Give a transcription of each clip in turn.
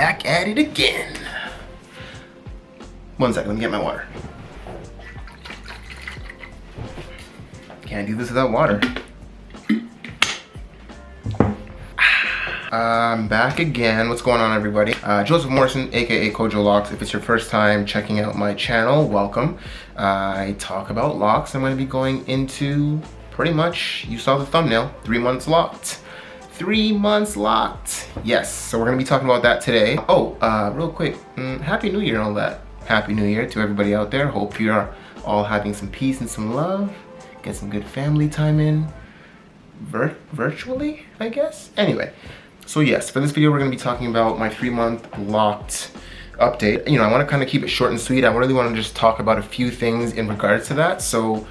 back at it again. One second, let me get my water. Can't do this without water. I'm back again. What's going on, everybody? Joseph Morrison, aka Kojo Locks. If it's your first time checking out my channel, welcome. I talk about locks. I'm going to be going into pretty much, you saw the thumbnail, 3 months locked. 3 months locked. Yes, so we're going to be talking about that today. Oh, real quick, Happy New Year and all that. Happy New Year to everybody out there. Hope you're all having some peace and some love. Get some good family time in. Virtually, I guess? Anyway. So yes, for this video we're going to be talking about my 3-month locked update. You know, I want to kind of keep it short and sweet. I really want to just talk about a few things in regards to that. So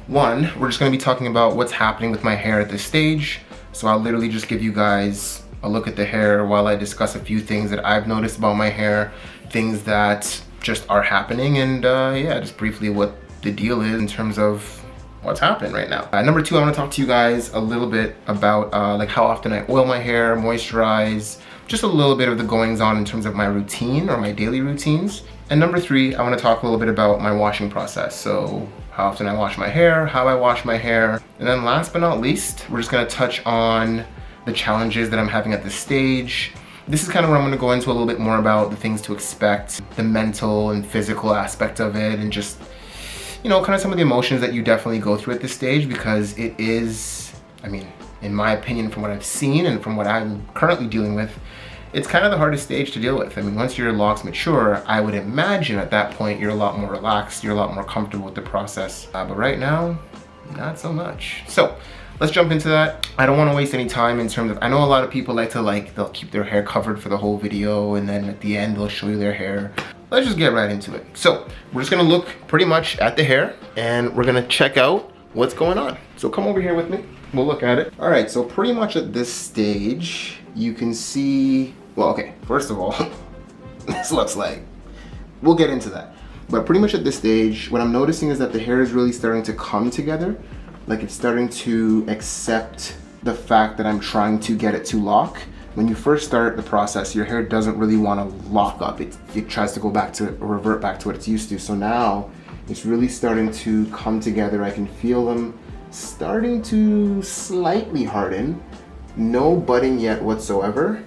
one, we're just going to be talking about what's happening with my hair at this stage. So I'll literally just give you guys a look at the hair while I discuss a few things that I've noticed about my hair, things that just are happening, and yeah, just briefly what the deal is in terms of what's happening right now. Number two, I want to talk to you guys a little bit about like how often I oil my hair, moisturize, just a little bit of the goings on in terms of my routine or my daily routines. And number three, I want to talk a little bit about my washing process. So how often I wash my hair, how I wash my hair. And then last but not least, we're just going to touch on the challenges that I'm having at this stage. This is kind of where I'm going to go into a little bit more about the things to expect, the mental and physical aspect of it, and just, you know, kind of some of the emotions that you definitely go through at this stage, because it is, I mean, in my opinion, from what I've seen and from what I'm currently dealing with, it's kind of the hardest stage to deal with. I mean, once your locks mature, I would imagine at that point you're a lot more relaxed, you're a lot more comfortable with the process. But right now, not so much. So let's jump into that. I don't want to waste any time in terms of, I know a lot of people like to they'll keep their hair covered for the whole video, and then at the end they'll show you their hair. Let's just get right into it. So we're just gonna look pretty much at the hair and we're gonna check out what's going on. So come over here with me, we'll look at it. All right, so pretty much at this stage, you can see, well, okay, first of all, this looks like, we'll get into that. But pretty much at this stage, what I'm noticing is that the hair is really starting to come together. Like it's starting to accept the fact that I'm trying to get it to lock. When you first start the process, your hair doesn't really want to lock up. It tries to go back to, or revert back to what it's used to. So now it's really starting to come together. I can feel them starting to slightly harden. No budding yet whatsoever.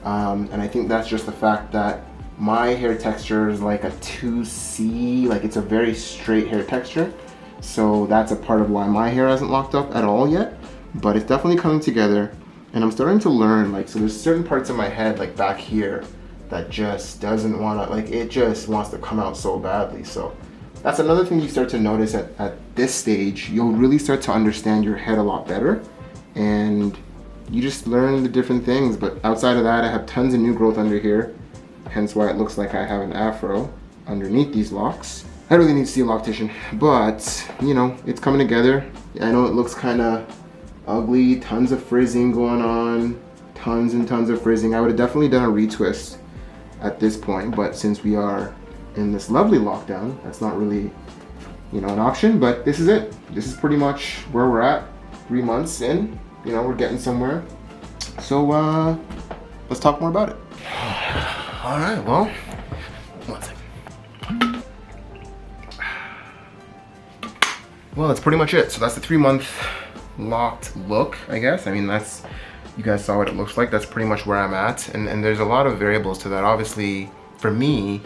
And I think that's just the fact that my hair texture is like a 2C, like it's a very straight hair texture. So that's a part of why my hair hasn't locked up at all yet. But it's definitely coming together. And I'm starting to learn, like, so there's certain parts of my head, like back here, that just doesn't want to, like, it just wants to come out so badly. So that's another thing you start to notice at this stage. You'll really start to understand your head a lot better, and you just learn the different things. But outside of that, I have tons of new growth under here, hence why it looks like I have an afro underneath these locks. I really need to see a loctician, but, you know, it's coming together. I know it looks kind of ugly, tons of frizzing going on, tons and tons of frizzing. I would have definitely done a retwist at this point, but since we are in this lovely lockdown, that's not really, you know, an option. But this is it. This is pretty much where we're at. 3 months in, you know, we're getting somewhere. So let's talk more about it. All right, well, one second. Well, that's pretty much it. So that's the 3-month locked look, I guess. I mean, that's, you guys saw what it looks like. That's pretty much where I'm at, and there's a lot of variables to that. Obviously, for me,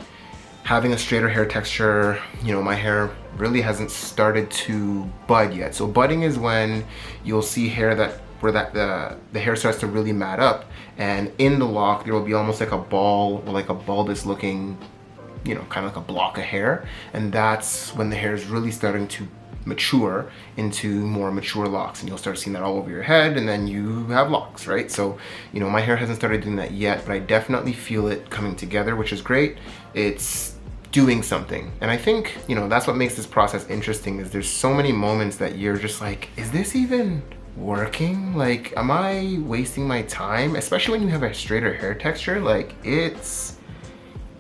having a straighter hair texture, you know, my hair really hasn't started to bud yet. So budding is when you'll see hair where the hair starts to really mat up, and in the lock there will be almost like a ball, or like a bulbous looking, you know, kind of like a block of hair, and that's when the hair is really starting to mature into more mature locks, and you'll start seeing that all over your head, and then you have locks, right? So, you know, my hair hasn't started doing that yet, but I definitely feel it coming together, which is great. It's doing something, and I think, you know, that's what makes this process interesting, is there's so many moments that you're just like, is this even working? Like, am I wasting my time? Especially when you have a straighter hair texture, like, it's,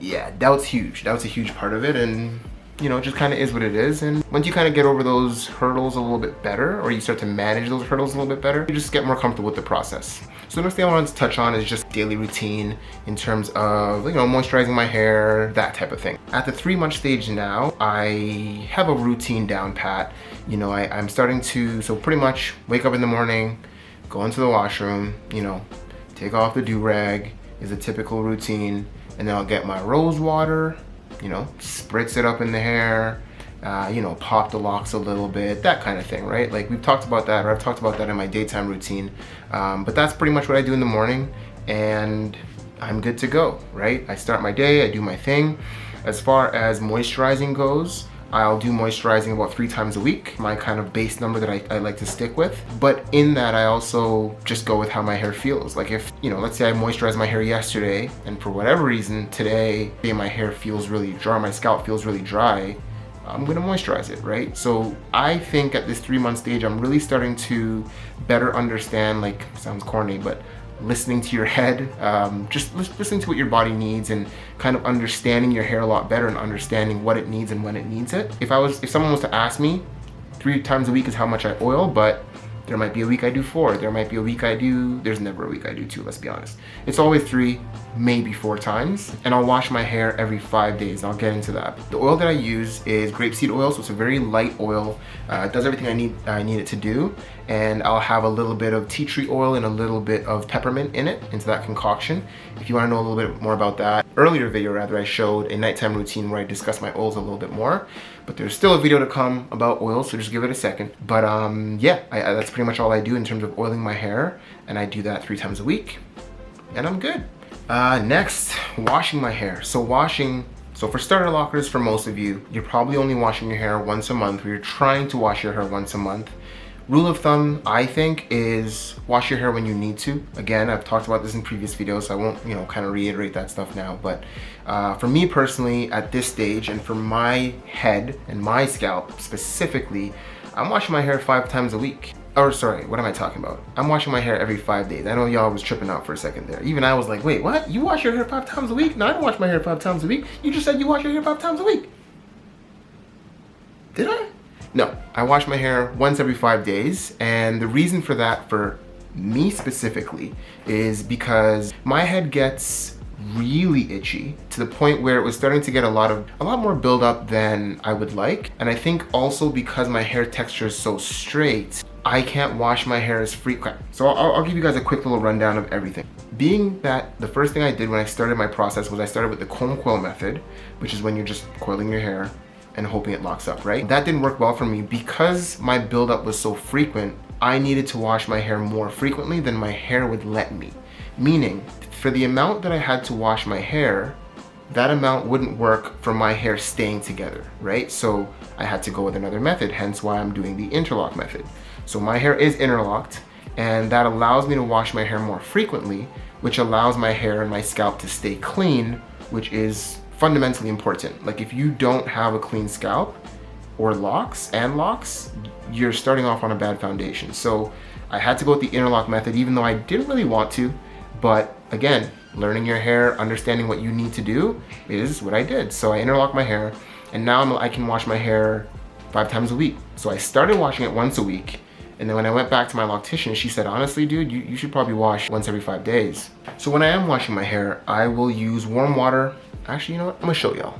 yeah, doubt's huge. Doubt's a huge part of it, and you know, it just kind of is what it is. And once you kind of get over those hurdles a little bit better, or you start to manage those hurdles a little bit better, you just get more comfortable with the process. So the next thing I want to touch on is just daily routine in terms of, you know, moisturizing my hair, that type of thing. At the 3-month stage now, I have a routine down pat. You know, I'm starting to, so pretty much wake up in the morning, go into the washroom, you know, take off the do-rag is a typical routine, and then I'll get my rose water, you know, spritz it up in the hair, you know, pop the locks a little bit, that kind of thing, right? Like we've talked about that, or I've talked about that in my daytime routine, but that's pretty much what I do in the morning, and I'm good to go, right? I start my day, I do my thing. As far as moisturizing goes, I'll do moisturizing about 3 times a week, my kind of base number that I like to stick with. But in that, I also just go with how my hair feels. Like if, you know, let's say I moisturized my hair yesterday, and for whatever reason today, my hair feels really dry, my scalp feels really dry, I'm gonna moisturize it, right? So I think at this 3-month stage, I'm really starting to better understand, like, sounds corny, but listening to your head, just listening to what your body needs, and kind of understanding your hair a lot better and understanding what it needs and when it needs it. If someone was to ask me, 3 times a week is how much I oil, but there might be a week I do 4, there might be a week there's never a week I do 2, let's be honest. It's always 3, maybe 4 times, and I'll wash my hair every 5 days. I'll get into that. The oil that I use is grapeseed oil, so it's a very light oil. It does everything I need it to do, and I'll have a little bit of tea tree oil and a little bit of peppermint in it, into that concoction. If you want to know a little bit more about that, earlier video rather, I showed a nighttime routine where I discussed my oils a little bit more, but there's still a video to come about oils, so just give it a second. But yeah, that's pretty much all I do in terms of oiling my hair, and I do that 3 times a week, and I'm good. Next, washing my hair. So for starter lockers, for most of you, you're probably only washing your hair once a month, or you're trying to wash your hair once a month. Rule of thumb, I think, is wash your hair when you need to. Again, I've talked about this in previous videos, so I won't, you know, kind of reiterate that stuff now. But for me personally, at this stage, and for my head and my scalp specifically, I'm washing my hair 5 times a week. Or sorry, what am I talking about? I'm washing my hair every 5 days. I know y'all was tripping out for a second there. Even I was like, wait, what? You wash your hair 5 times a week? No, I don't wash my hair 5 times a week. You just said you wash your hair 5 times a week. Did I? No, I wash my hair once every 5 days, and the reason for that, for me specifically, is because my head gets really itchy to the point where it was starting to get a lot more buildup than I would like. And I think also because my hair texture is so straight, I can't wash my hair as frequent. So I'll give you guys a quick little rundown of everything. Being that the first thing I did when I started my process was I started with the comb coil method, which is when you're just coiling your hair and hoping it locks up, right? That didn't work well for me because my buildup was so frequent. I needed to wash my hair more frequently than my hair would let me. Meaning, for the amount that I had to wash my hair, that amount wouldn't work for my hair staying together, right? So I had to go with another method, hence why I'm doing the interlock method. So my hair is interlocked, and that allows me to wash my hair more frequently, which allows my hair and my scalp to stay clean, which is fundamentally important. Like if you don't have a clean scalp or locks, you're starting off on a bad foundation. So I had to go with the interlock method, even though I didn't really want to. But again, learning your hair, understanding what you need to do is what I did. So I interlocked my hair, and now I can wash my hair 5 times a week. So I started washing it once a week. And then when I went back to my loctician, she said, honestly, dude, you should probably wash once every 5 days. So when I am washing my hair, I will use warm water. Actually, you know what? I'm gonna show y'all.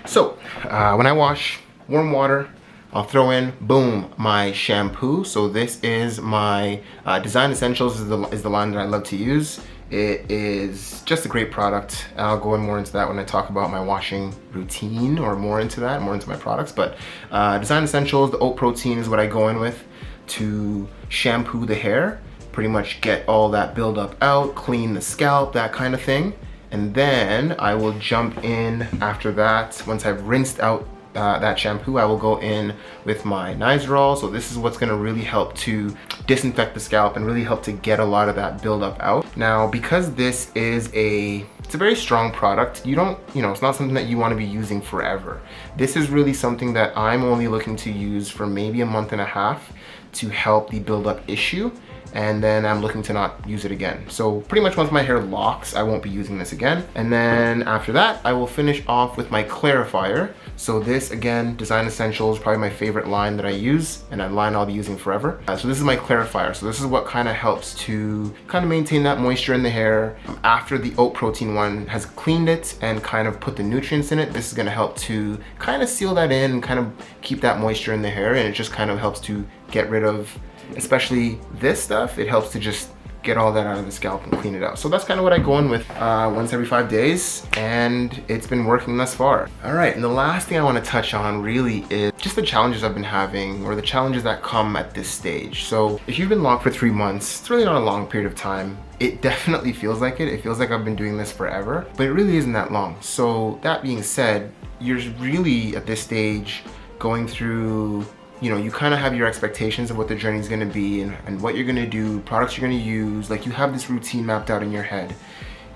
So when I wash, warm water, I'll throw in, boom, my shampoo. So this is my Design Essentials is the line that I love to use. It is just a great product. I'll go in more into that when I talk about my washing routine, or more into my products. But Design Essentials, the oat protein is what I go in with to shampoo the hair, pretty much get all that buildup out, clean the scalp, that kind of thing. And then I will jump in after that. Once I've rinsed out that shampoo, I will go in with my Nizoral. So this is what's gonna really help to disinfect the scalp and really help to get a lot of that buildup out. Now, because this is it's a very strong product, it's not something that you wanna be using forever. This is really something that I'm only looking to use for maybe a month and a half to help the buildup issue. and then I'm looking to not use it again. So pretty much once my hair locks, I won't be using this again. And then after that, I will finish off with my clarifier. So this, again, Design Essentials, probably my favorite line that I use, and a line I'll be using forever. So this is my clarifier. So this is what kind of helps to kind of maintain that moisture in the hair. After the oat protein one has cleaned it and kind of put the nutrients in it, this is gonna help to kind of seal that in and kind of keep that moisture in the hair, and it just kind of helps to get rid of, especially this stuff, it helps to just get all that out of the scalp and clean it out. So that's kind of what I go in with once every 5 days, and it's been working thus far. All right, and the last thing I want to touch on really is just the challenges I've been having, or the challenges that come at this stage. So if you've been locked for 3 months, it's really not a long period of time. It definitely feels like it. It feels like I've been doing this forever, but it really isn't that long. So that being said, you're really at this stage going through, you know, you kind of have your expectations of what the journey is going to be and what you're going to do, products you're going to use. Like, you have this routine mapped out in your head,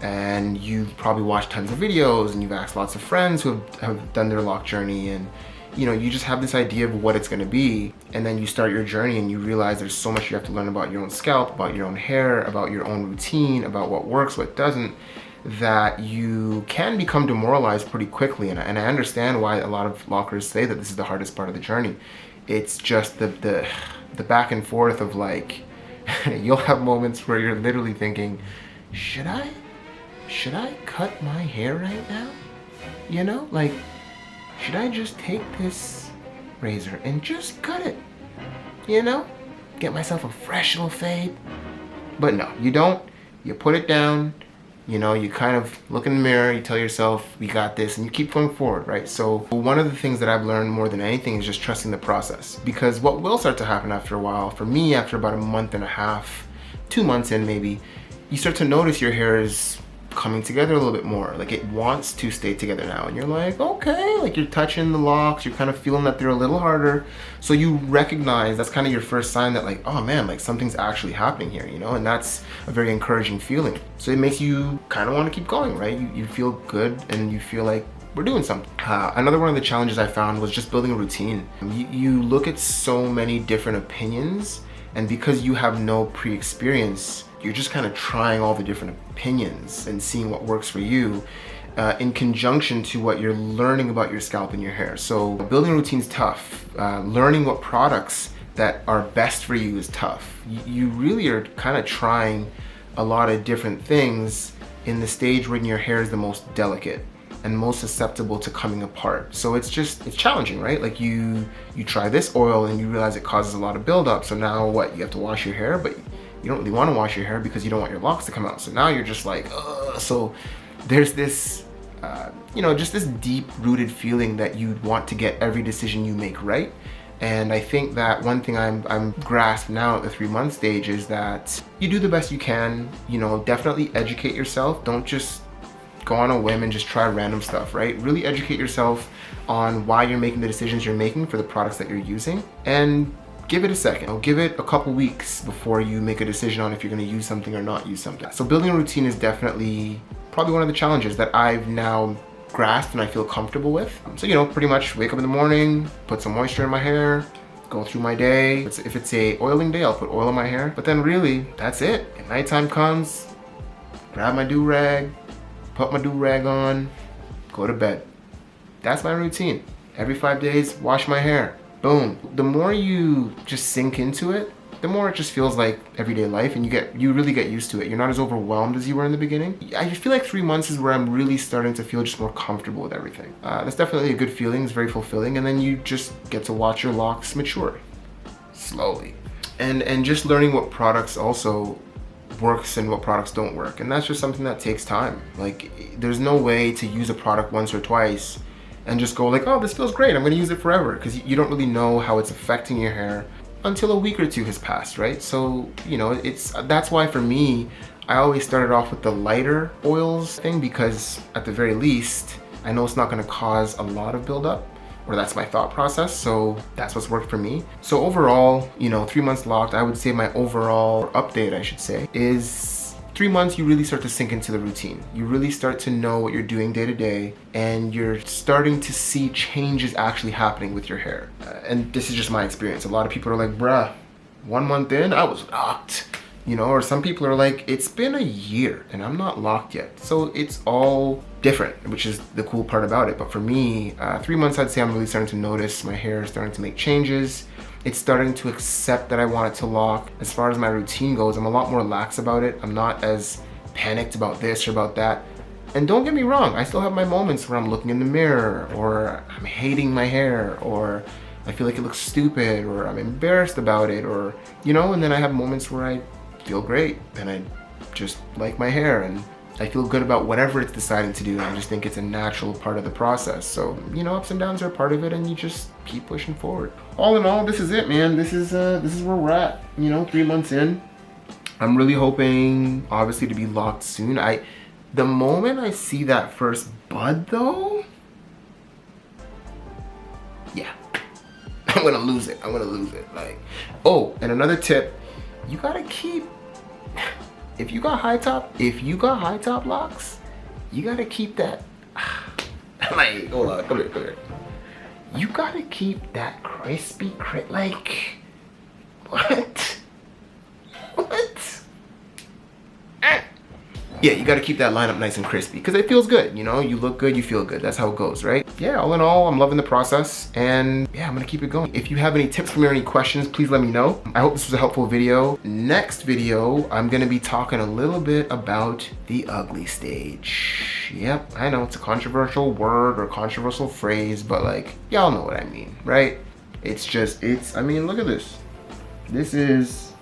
and you've probably watched tons of videos, and you've asked lots of friends who have done their lock journey, and you know, you just have this idea of what it's going to be. And then you start your journey and you realize there's so much you have to learn about your own scalp, about your own hair, about your own routine, about what works, what doesn't, that you can become demoralized pretty quickly. And I understand why a lot of lockers say that this is the hardest part of the journey. It's just the back and forth of, like, you'll have moments where you're literally thinking, should I cut my hair right now? You know, like, should I just take this razor and just cut it? You know, get myself a fresh little fade. But no, you don't. You put it down. You know, you kind of look in the mirror, you tell yourself, we got this, and you keep going forward, right? So one of the things that I've learned more than anything is just trusting the process. Because what will start to happen after a while, for me, after about a month and a half, 2 months in maybe, you start to notice your hair is coming together a little bit more. Like, it wants to stay together now, and you're like, okay, like, you're touching the locks, you're kind of feeling that they're a little harder. So you recognize, that's kind of your first sign that, like, oh man, like, something's actually happening here, you know? And that's a very encouraging feeling. So it makes you kind of want to keep going, right? You feel good, and you feel like we're doing something. Another one of the challenges I found was just building a routine. You look at so many different opinions, and because you have no pre-experience, you're just kind of trying all the different opinions and seeing what works for you in conjunction to what you're learning about your scalp and your hair. So building a routine is tough. Learning what products that are best for you is tough. You really are kind of trying a lot of different things in the stage when your hair is the most delicate and most susceptible to coming apart. So it's challenging, right? Like, you try this oil and you realize it causes a lot of buildup. So now what? You have to wash your hair, but you don't really want to wash your hair because you don't want your locks to come out. So now you're just like, ugh. So there's this, you know, just this deep-rooted feeling that you want to get every decision you make right. And I think that one thing I'm grasped now at the 3-month stage is that you do the best you can. You know, definitely educate yourself. Don't just go on a whim and just try random stuff, right? Really educate yourself on why you're making the decisions you're making for the products that you're using, and give it a second. Give it a couple weeks before you make a decision on if you're going to use something or not use something. So building a routine is definitely probably one of the challenges that I've now grasped and I feel comfortable with. So, you know, pretty much wake up in the morning, put some moisture in my hair, go through my day. If it's a oiling day, I'll put oil in my hair. But then really, that's it. If nighttime comes, grab my do-rag, put my do-rag on, go to bed. That's my routine. Every 5 days, wash my hair. Boom. The more you just sink into it, the more it just feels like everyday life, and you really get used to it. You're not as overwhelmed as you were in the beginning. I feel like 3 months is where I'm really starting to feel just more comfortable with everything. That's definitely a good feeling. It's very fulfilling, and then you just get to watch your locks mature slowly. And just learning what products also works and what products don't work. And that's just something that takes time. Like, there's no way to use a product once or twice and just go like, oh, this feels great, I'm gonna use it forever, because you don't really know how it's affecting your hair until a week or two has passed, right? So, you know, that's why for me, I always started off with the lighter oils thing, because at the very least, I know it's not gonna cause a lot of buildup, or that's my thought process, so that's what's worked for me. So overall, you know, 3 months locked, I would say my overall update, I should say, is 3 months, you really start to sink into the routine. You really start to know what you're doing day to day, and you're starting to see changes actually happening with your hair. And this is just my experience. A lot of people are like, bruh, 1 month in, I was locked. You know, or some people are like, it's been a year and I'm not locked yet. So it's all different, which is the cool part about it. But for me, 3 months, I'd say I'm really starting to notice my hair is starting to make changes. It's starting to accept that I want it to lock. As far as my routine goes, I'm a lot more lax about it. I'm not as panicked about this or about that. And don't get me wrong, I still have my moments where I'm looking in the mirror, or I'm hating my hair, or I feel like it looks stupid, or I'm embarrassed about it, or, you know, and then I have moments where I feel great and I just like my hair and I feel good about whatever it's deciding to do. I just think it's a natural part of the process. So, you know, ups and downs are part of it and you just keep pushing forward. All in all, this is it, man. This is where we're at, you know, 3 months in. I'm really hoping, obviously, to be locked soon. The moment I see that first bud though, yeah, I'm gonna lose it. I'm gonna lose it. Like, oh, and another tip, you gotta keep, if you got high top locks, you gotta keep that, like, hold on, come here. You gotta keep that crispy, like, what? Yeah, you gotta keep that lineup nice and crispy because it feels good, you know? You look good, you feel good. That's how it goes, right? Yeah, all in all, I'm loving the process and yeah, I'm gonna keep it going. If you have any tips for me or any questions, please let me know. I hope this was a helpful video. Next video, I'm gonna be talking a little bit about the ugly stage. Yep, I know it's a controversial word or controversial phrase, but like, y'all know what I mean, right? I mean, look at this. This is,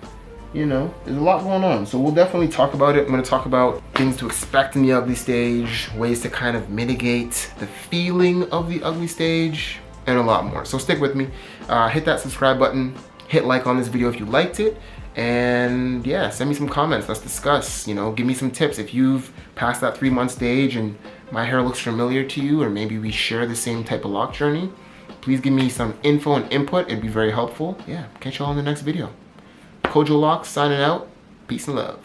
you know, there's a lot going on. So we'll definitely talk about it. I'm gonna talk about things to expect in the ugly stage, ways to kind of mitigate the feeling of the ugly stage, and a lot more. So stick with me. Hit that subscribe button, hit like on this video if you liked it, and yeah, send me some comments, let's discuss, you know, give me some tips. If you've passed that 3 month stage and my hair looks familiar to you, or maybe we share the same type of lock journey, please give me some info and input, it'd be very helpful. Yeah, catch y'all in the next video. Kojo Locks signing out. Peace and love.